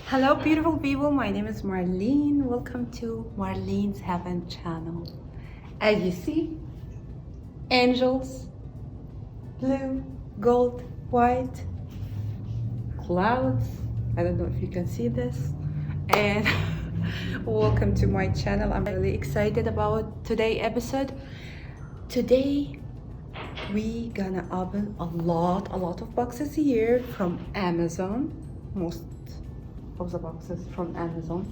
Hello beautiful people, my name is Marlene. Welcome to Marlene's Heaven channel. As you see, angels, blue, gold, white, clouds. I don't know if you can see this. And welcome to my channel. I'm really excited about today's episode. Today we gonna open a lot of boxes here from Amazon. Most of the boxes from Amazon,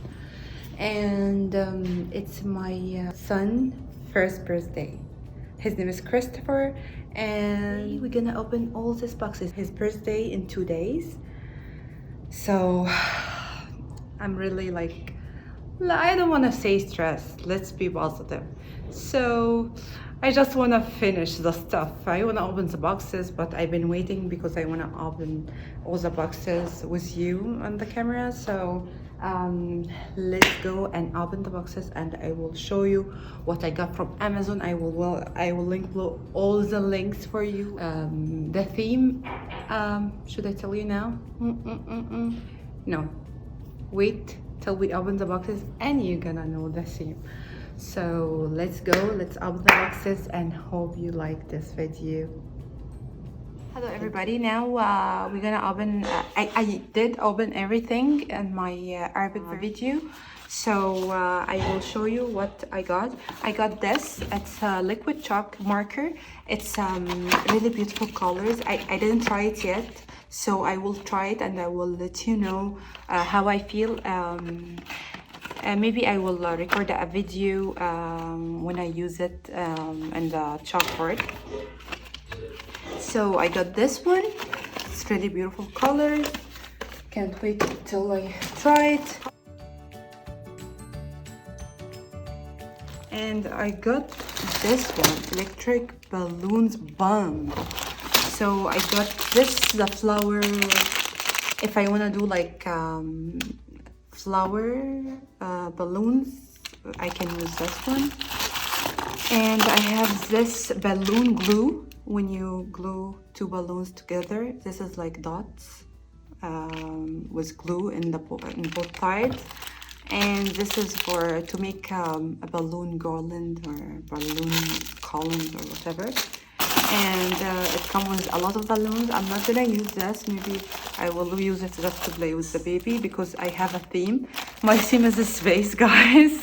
and it's my son's first birthday. His name is Christopher, and we're gonna open all these boxes. His birthday in 2 days, so I'm really like, I don't want to say stressed. Let's be positive. So I just want to finish the stuff. I want to open the boxes, but I've been waiting because I want to open all the boxes with you on the camera. So let's go and open the boxes, and I will show you what I got from Amazon. I will link below all the links for you. The theme, should I tell you now? No, wait till we open the boxes and you're gonna know the theme. So let's go, let's open the boxes, and hope you like this video. Hello everybody, now we're gonna open, I did open everything in my Arabic video, so I will show you what I got. I got this, it's a liquid chalk marker. It's really beautiful colors. I didn't try it yet, so I will try it and I will let you know how I feel. Maybe I will record a video when I use it in the chalkboard. So I got this one. It's really beautiful colors. Can't wait till I try it. And I got this one, electric balloons bomb. So I got this, the flower, if I want to do like flower balloons, I can use this one. And I have this balloon glue. When you glue two balloons together, this is like dots with glue in both sides. And this is for to make a balloon garland or balloon columns or whatever. And it comes with a lot of balloons. I'm not gonna use this. Maybe I will use it just to play with the baby because I have a theme. My theme is a space, guys.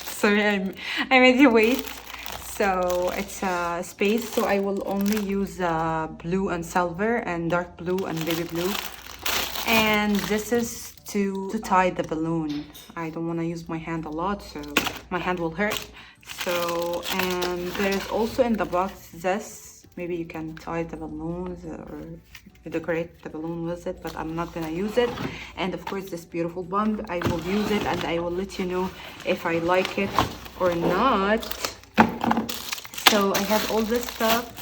Sorry, I made you wait. So it's a space, so I will only use blue and silver and dark blue and baby blue. And this is to tie the balloon. I don't want to use my hand a lot, so my hand will hurt. So, and there's also in the box this, maybe you can tie the balloons or decorate the balloon with it, but I'm not gonna use it. And of course this beautiful bomb, I will use it and I will let you know if I like it or not. So I have all this stuff.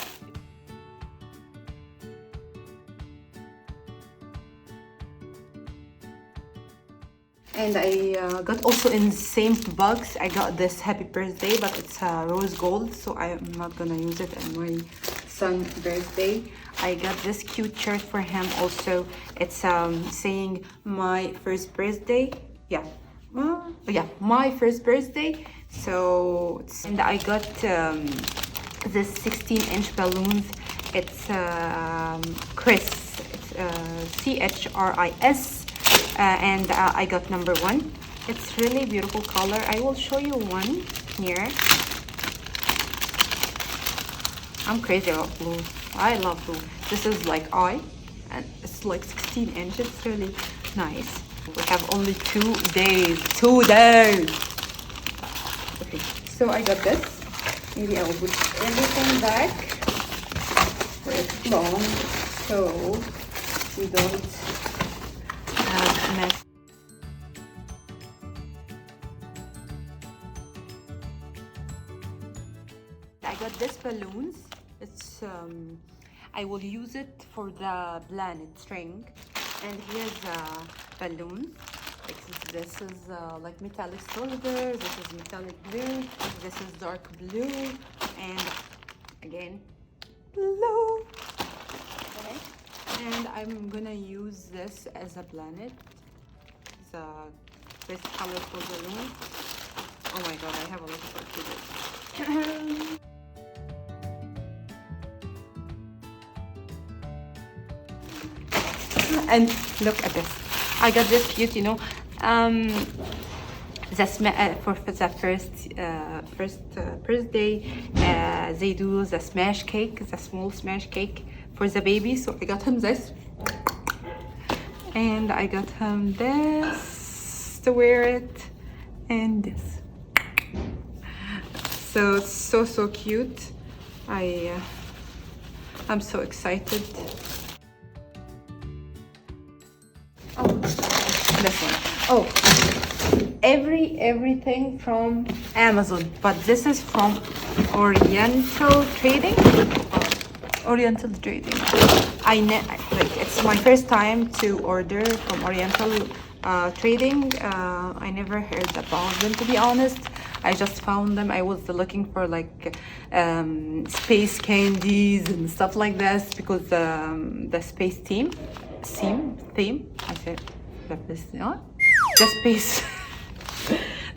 And I got also in the same box, I got this happy birthday, but it's rose gold, so I am not gonna use it on my son's birthday. I got this cute shirt for him also. It's saying my first birthday. Yeah, my first birthday. So, and I got this 16-inch balloons. It's Chris. It's CHRIS. And I got number 1. It's really beautiful color. I will show you one here. I'm crazy about blue. I love blue. This is like and it's like 16 inches. It's really nice. We have only 2 days. 2 days. Okay, so I got this. Maybe I will put everything back where it's long, so we don't have a mess. I got this balloons. It's I will use it for the planet string. And here's a balloon. This is like metallic silver. This is metallic blue. This is dark blue, and again blue. Okay. And I'm gonna use this as a planet. this colorful balloon. Oh my god, I have a lot of orchids. And look at this. I got this cute, for the first birthday, they do the smash cake, the small smash cake for the baby. So I got him this, and I got him this to wear it, and this. So it's so cute. I'm so excited. Oh, this one. Oh, everything from Amazon, but this is from Oriental Trading. Oriental Trading. It's my first time to order from Oriental Trading. I never heard about them, to be honest. I just found them. I was looking for space candies and stuff like this because the space theme. I said the space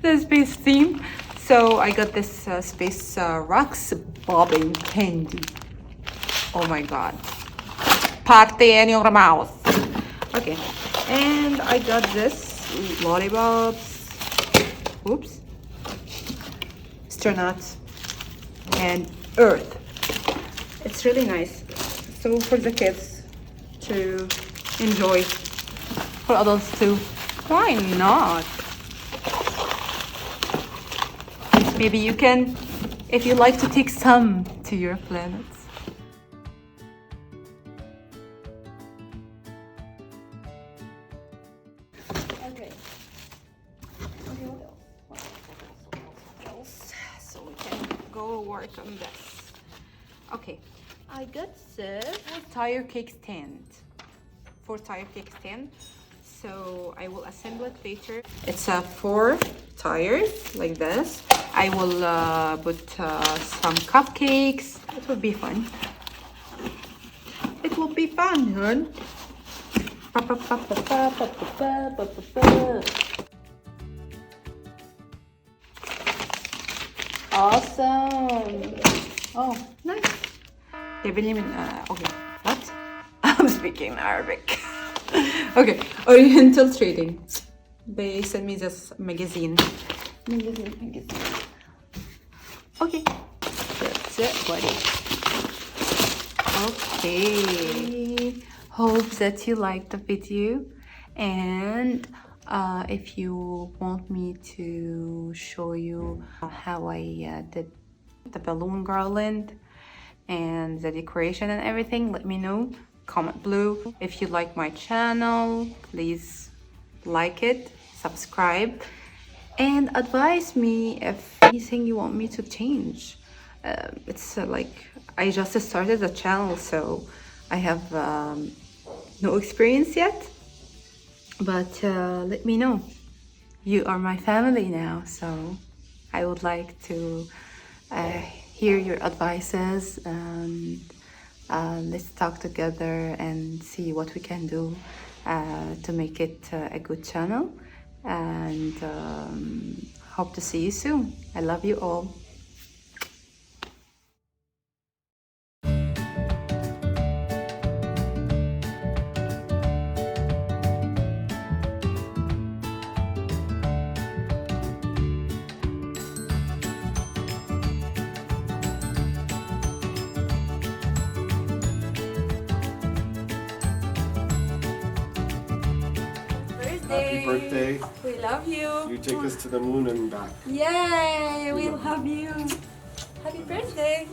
the space theme. So I got this space rocks bobbing candy. Oh my god, party in your mouth. Okay, and I got this lollipops, oops, astronauts, and earth. It's really nice, so for the kids to enjoy, for adults too. Why not? Maybe you can, if you like to take some to your planets. Okay, what else? So we can go work on this. Okay, I got this tire cake stand. For tire cake stand, so I will assemble it later. It's 4 tires like this. I will put some cupcakes. It will be fun. It will be fun, hun. Awesome. Oh, nice. Okay, what? I'm speaking Arabic. Okay, Oriental Trading. They sent me this magazine. Okay, that's it, buddy. Okay, hope that you liked the video, and if you want me to show you how I did the balloon garland and the decoration and everything, let me know. Comment below. If you like my channel, please like it, subscribe, and advise me if anything you want me to change. It's I just started the channel, so I have no experience yet, but let me know. You are my family now, so I would like to hear your advices, and let's talk together and see what we can do to make it a good channel, and hope to see you soon. I love you all. Happy birthday. We love you. You take us to the moon and back. Yay! We love you. Happy birthday.